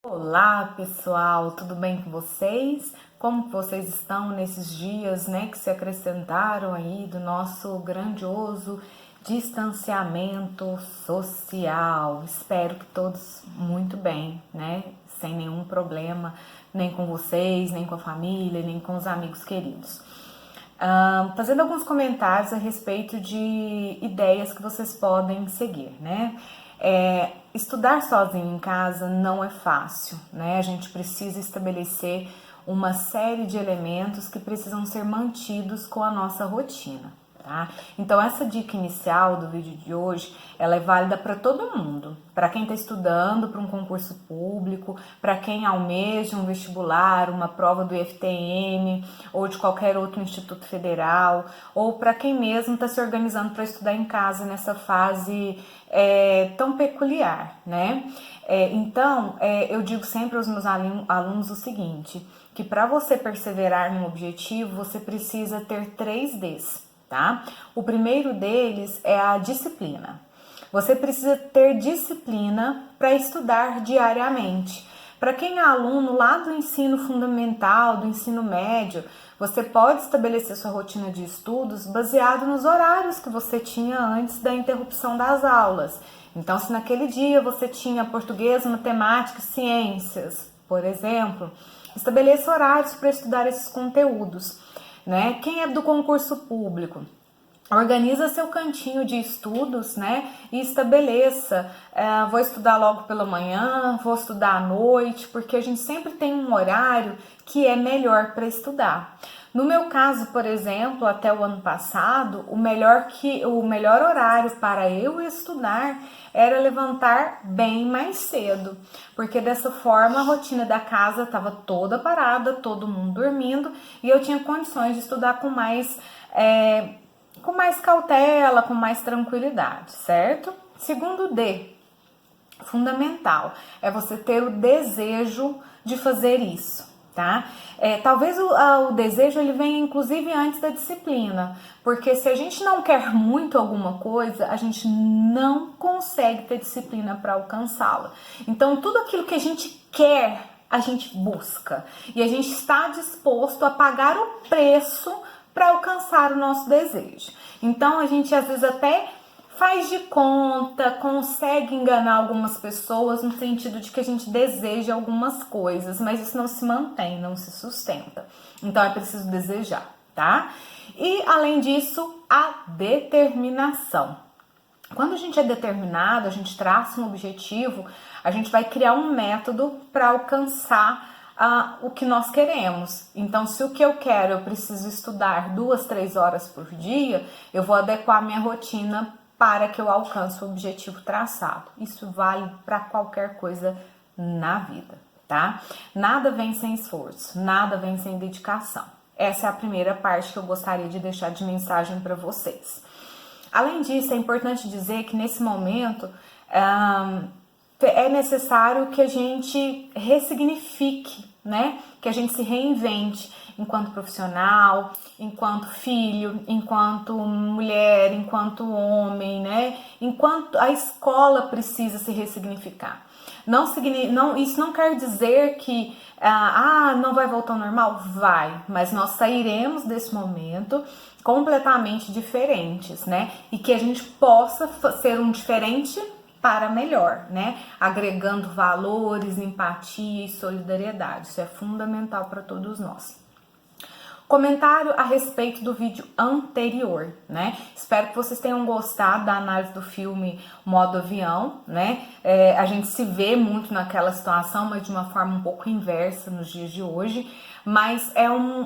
Olá pessoal, tudo bem com vocês? Como vocês estão nesses dias, né, que se acrescentaram aí do nosso grandioso distanciamento social? Espero que todos muito bem, né, sem nenhum problema, nem com vocês, nem com a família, nem com os amigos queridos. Fazendo alguns comentários a respeito de ideias que vocês podem seguir, né? Estudar sozinho em casa não é fácil, né? A gente precisa estabelecer uma série de elementos que precisam ser mantidos com a nossa rotina, tá? Então essa dica inicial do vídeo de hoje, ela é válida para todo mundo, para quem está estudando para um concurso público, para quem almeja um vestibular, uma prova do IFTM ou de qualquer outro instituto federal, ou para quem mesmo está se organizando para estudar em casa nessa fase tão peculiar, né? Então, eu digo sempre aos meus alunos o seguinte, que para você perseverar num objetivo, você precisa ter 3 Ds, tá? O primeiro deles é a disciplina. Você precisa ter disciplina para estudar diariamente. Para quem é aluno lá do ensino fundamental, do ensino médio, você pode estabelecer sua rotina de estudos baseado nos horários que você tinha antes da interrupção das aulas. Então, se naquele dia você tinha português, matemática, ciências, por exemplo, estabeleça horários para estudar esses conteúdos, né? Quem é do concurso público, organiza seu cantinho de estudos, né? E estabeleça, vou estudar logo pela manhã, vou estudar à noite, porque a gente sempre tem um horário que é melhor para estudar. No meu caso, por exemplo, até o ano passado, o melhor horário para eu estudar era levantar bem mais cedo, porque dessa forma a rotina da casa estava toda parada, todo mundo dormindo, e eu tinha condições de estudar com mais cautela, com mais tranquilidade, certo? Segundo D, fundamental, é você ter o desejo de fazer isso, tá? Talvez o desejo ele venha inclusive antes da disciplina, porque se a gente não quer muito alguma coisa, a gente não consegue ter disciplina para alcançá-la. Então, tudo aquilo que a gente quer, a gente busca, e a gente está disposto a pagar o preço para alcançar o nosso desejo. Então a gente às vezes até faz de conta, consegue enganar algumas pessoas no sentido de que a gente deseja algumas coisas, mas isso não se mantém, não se sustenta. Então é preciso desejar, tá? E além disso, a determinação. Quando a gente é determinado, a gente traça um objetivo, a gente vai criar um método para alcançar o que nós queremos. Então, se o que eu quero, eu preciso estudar 2, 3 horas por dia, eu vou adequar minha rotina para que eu alcance o objetivo traçado. Isso vale para qualquer coisa na vida, tá? Nada vem sem esforço, nada vem sem dedicação. Essa é a primeira parte que eu gostaria de deixar de mensagem para vocês. Além disso, é importante dizer que nesse momento é necessário que a gente ressignifique, né? Que a gente se reinvente enquanto profissional, enquanto filho, enquanto mulher, enquanto homem, né? Enquanto a escola precisa se ressignificar. Isso não quer dizer que não vai voltar ao normal? Vai, mas nós sairemos desse momento completamente diferentes, né? E que a gente possa ser um diferente para melhor, né? Agregando valores, empatia e solidariedade. Isso é fundamental para todos nós. Comentário a respeito do vídeo anterior, né? Espero que vocês tenham gostado da análise do filme Modo Avião, né? A gente se vê muito naquela situação, mas de uma forma um pouco inversa nos dias de hoje. Mas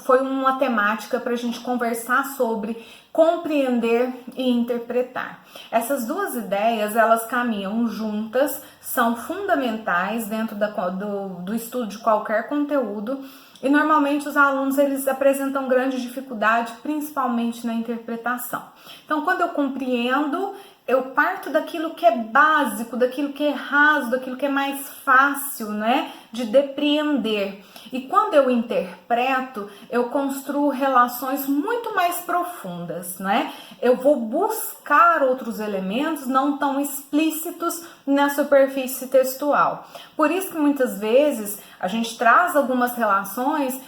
foi uma temática para a gente conversar sobre compreender e interpretar. Essas duas ideias, elas caminham juntas, são fundamentais dentro do estudo de qualquer conteúdo. E normalmente os alunos eles apresentam grande dificuldade, principalmente na interpretação. Então, quando eu compreendo, eu parto daquilo que é básico, daquilo que é raso, daquilo que é mais fácil, né, de depreender. E quando eu interpreto, eu construo relações muito mais profundas, né? Eu vou buscar outros elementos não tão explícitos na superfície textual. Por isso que muitas vezes a gente traz algumas relações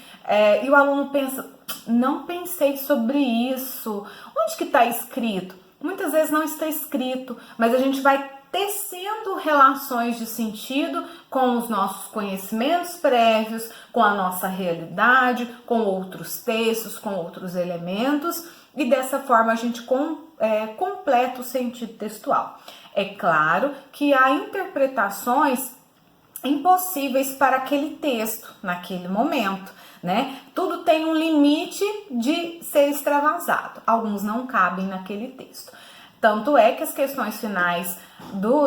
e o aluno pensa, não pensei sobre isso. Onde que está escrito? Muitas vezes não está escrito, mas a gente vai tecendo relações de sentido com os nossos conhecimentos prévios, com a nossa realidade, com outros textos, com outros elementos, e dessa forma a gente completa o sentido textual. É claro que há interpretações impossíveis para aquele texto, naquele momento, né? Tudo tem um limite de ser extravasado. Alguns não cabem naquele texto. Tanto é que as questões finais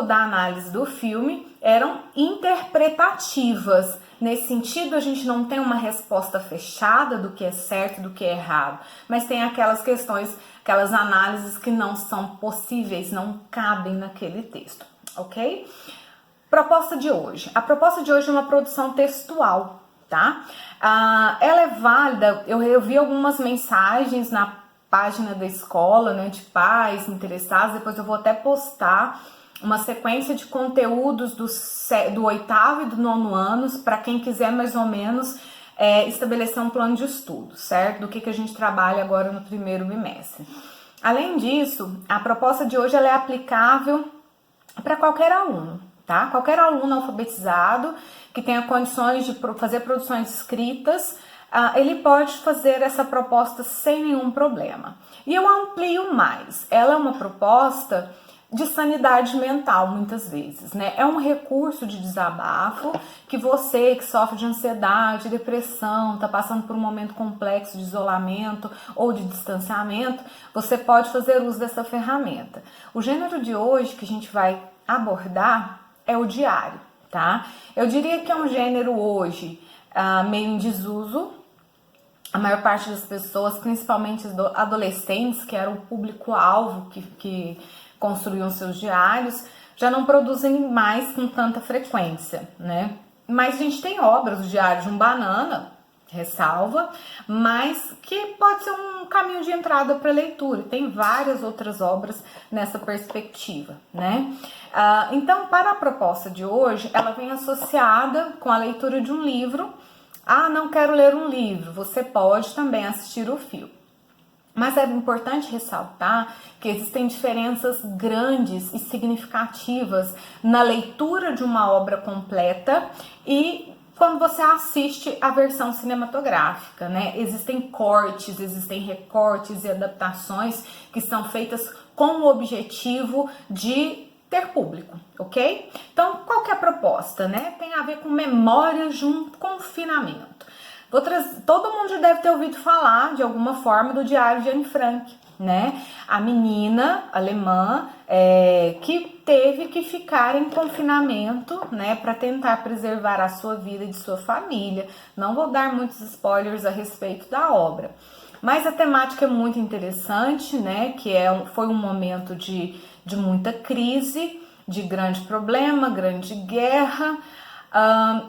da análise do filme eram interpretativas. Nesse sentido, a gente não tem uma resposta fechada do que é certo e do que é errado, mas tem aquelas questões, aquelas análises que não são possíveis, não cabem naquele texto, ok? Proposta de hoje. A proposta de hoje é uma produção textual, tá? Ela é válida, eu vi algumas mensagens na página da escola, né, de pais interessados, depois eu vou até postar uma sequência de conteúdos do 8º e do 9º anos, para quem quiser mais ou menos estabelecer um plano de estudo, certo? Do que a gente trabalha agora no primeiro bimestre. Além disso, a proposta de hoje ela é aplicável para qualquer aluno, tá? Qualquer aluno alfabetizado que tenha condições de fazer produções escritas, ele pode fazer essa proposta sem nenhum problema. E eu amplio mais, ela é uma proposta de sanidade mental, muitas vezes, né? É um recurso de desabafo que você que sofre de ansiedade, depressão, está passando por um momento complexo de isolamento ou de distanciamento, você pode fazer uso dessa ferramenta. O gênero de hoje que a gente vai abordar é o diário, tá? Eu diria que é um gênero hoje meio em desuso. A maior parte das pessoas, principalmente adolescentes, que era o público-alvo que construíam seus diários, já não produzem mais com tanta frequência, né? Mas a gente tem obras, o Diário de um Banana, ressalva, mas que pode ser um caminho de entrada para a leitura. Tem várias outras obras nessa perspectiva, né? Então, para a proposta de hoje, ela vem associada com a leitura de um livro. Não quero ler um livro, você pode também assistir o filme. Mas é importante ressaltar que existem diferenças grandes e significativas na leitura de uma obra completa e quando você assiste a versão cinematográfica, né? Existem cortes, existem recortes e adaptações que são feitas com o objetivo de ter público, ok? Então, qual que é a proposta, né? Tem a ver com memórias de um confinamento. Todo mundo já deve ter ouvido falar, de alguma forma, do Diário de Anne Frank, né? A menina alemã que teve que ficar em confinamento, né? Para tentar preservar a sua vida e de sua família. Não vou dar muitos spoilers a respeito da obra. Mas a temática é muito interessante, né? Que foi um momento de muita crise, de grande problema, grande guerra.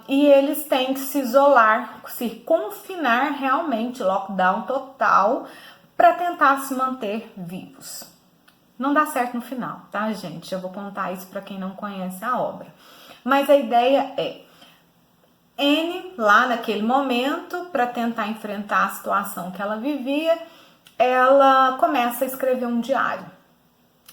E eles têm que se isolar, se confinar realmente, lockdown total, para tentar se manter vivos. Não dá certo no final, tá, gente? Eu vou contar isso para quem não conhece a obra. Mas a ideia é, Anne, lá naquele momento, para tentar enfrentar a situação que ela vivia, ela começa a escrever um diário.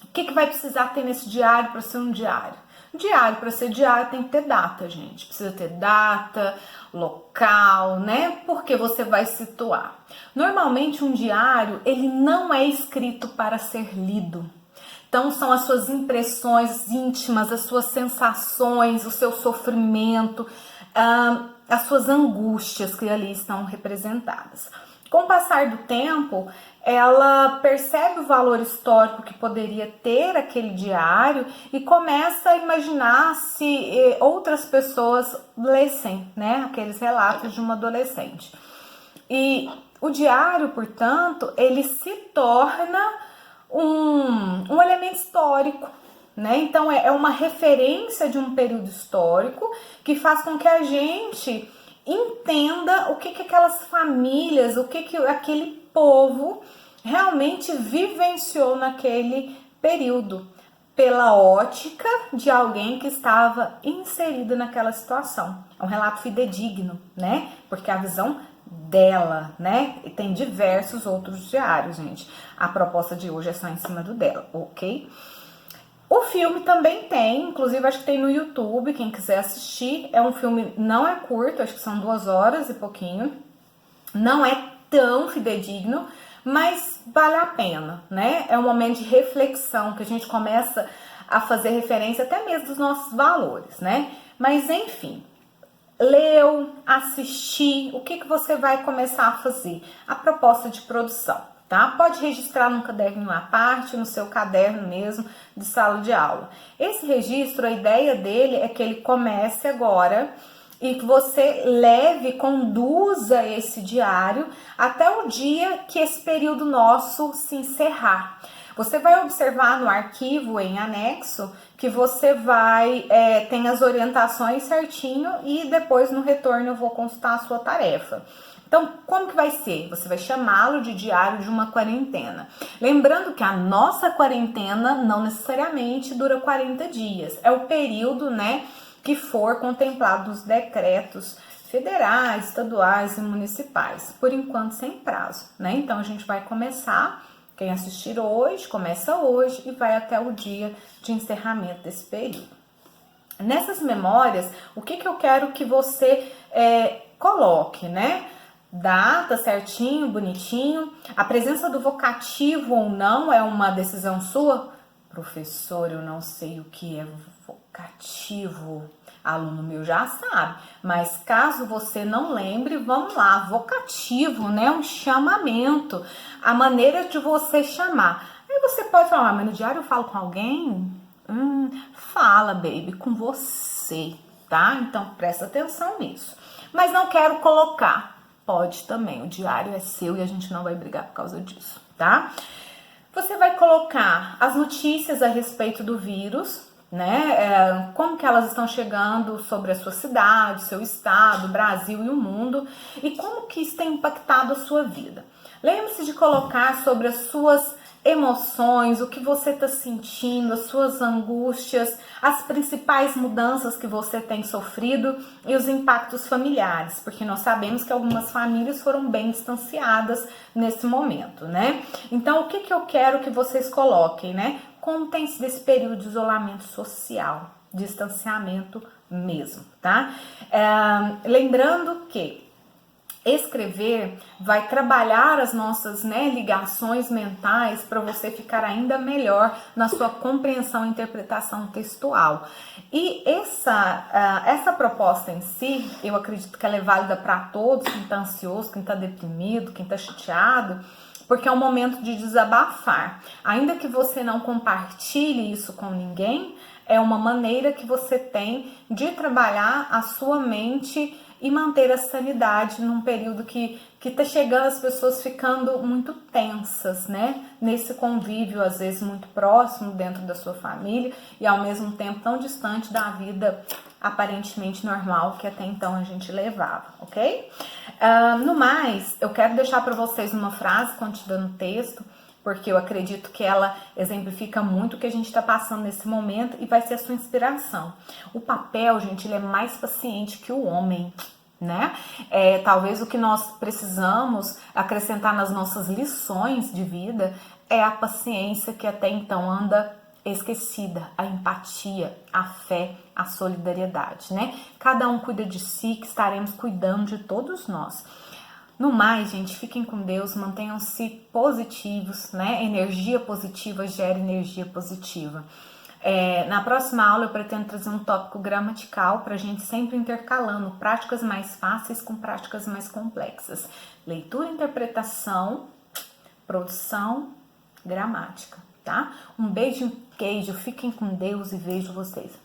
O que vai precisar ter nesse diário para ser um diário? Diário, para ser diário, tem que ter data, gente. Precisa ter data, local, né? Porque você vai situar. Normalmente, um diário, ele não é escrito para ser lido. Então, são as suas impressões íntimas, as suas sensações, o seu sofrimento, as suas angústias que ali estão representadas. Com o passar do tempo, ela percebe o valor histórico que poderia ter aquele diário e começa a imaginar se outras pessoas lessem, né, aqueles relatos de uma adolescente. E o diário, portanto, ele se torna um elemento histórico, né? Então é uma referência de um período histórico que faz com que a gente entenda o que aquelas famílias, o que aquele povo realmente vivenciou naquele período, pela ótica de alguém que estava inserido naquela situação. É um relato fidedigno, né? Porque a visão dela, né? E tem diversos outros diários, gente. A proposta de hoje é só em cima do dela, ok? O filme também tem, inclusive acho que tem no YouTube, quem quiser assistir. É um filme, não é curto, acho que são 2 horas e pouquinho. Não é tão fidedigno, mas vale a pena, né? É um momento de reflexão que a gente começa a fazer referência até mesmo dos nossos valores, né? Mas enfim, leu, assistir, o que você vai começar a fazer? A proposta de produção, tá? Pode registrar num caderno à parte, no seu caderno mesmo de sala de aula. Esse registro, a ideia dele é que ele comece agora e que você leve, conduza esse diário até o dia que esse período nosso se encerrar. Você vai observar no arquivo em anexo que você tem as orientações certinho e depois no retorno eu vou consultar a sua tarefa. Então, como que vai ser? Você vai chamá-lo de diário de uma quarentena. Lembrando que a nossa quarentena não necessariamente dura 40 dias. É o período, né, que for contemplado nos decretos federais, estaduais e municipais. Por enquanto, sem prazo, né? Então, a gente vai começar, quem assistir hoje, começa hoje e vai até o dia de encerramento desse período. Nessas memórias, o que eu quero que você coloque, né? Data certinho, bonitinho. A presença do vocativo ou não é uma decisão sua? Professor, eu não sei o que é vocativo. Aluno meu já sabe, mas caso você não lembre, vamos lá. Vocativo, né? Um chamamento, a maneira de você chamar. Aí você pode falar, mas no diário eu falo com alguém? Fala, baby, com você, tá? Então presta atenção nisso. Mas não quero colocar. Pode também, o diário é seu e a gente não vai brigar por causa disso, tá? Você vai colocar as notícias a respeito do vírus, né? Como que elas estão chegando sobre a sua cidade, seu estado, Brasil e o mundo, e como que isso tem impactado a sua vida. Lembre-se de colocar sobre as suas emoções, o que você está sentindo, as suas angústias, as principais mudanças que você tem sofrido e os impactos familiares, porque nós sabemos que algumas famílias foram bem distanciadas nesse momento, né? Então, o que eu quero que vocês coloquem, né? Como tem sido esse período de isolamento social, distanciamento mesmo, tá? Lembrando que escrever vai trabalhar as nossas, né, ligações mentais para você ficar ainda melhor na sua compreensão e interpretação textual. E essa proposta em si, eu acredito que ela é válida para todos, quem está ansioso, quem está deprimido, quem está chateado, porque é um momento de desabafar. Ainda que você não compartilhe isso com ninguém, é uma maneira que você tem de trabalhar a sua mente e manter a sanidade num período que tá chegando as pessoas ficando muito tensas, né? Nesse convívio, às vezes, muito próximo dentro da sua família e ao mesmo tempo tão distante da vida aparentemente normal que até então a gente levava, ok? No mais, eu quero deixar para vocês uma frase contida no texto, porque eu acredito que ela exemplifica muito o que a gente está passando nesse momento e vai ser a sua inspiração. O papel, gente, ele é mais paciente que o homem, né? Talvez o que nós precisamos acrescentar nas nossas lições de vida é a paciência que até então anda esquecida, a empatia, a fé, a solidariedade, né? Cada um cuida de si, que estaremos cuidando de todos nós. No mais, gente, fiquem com Deus, mantenham-se positivos, né? Energia positiva gera energia positiva. Na próxima aula eu pretendo trazer um tópico gramatical para a gente sempre intercalando práticas mais fáceis com práticas mais complexas. Leitura, interpretação, produção, gramática, tá? Um beijo, queijo, fiquem com Deus e vejo vocês.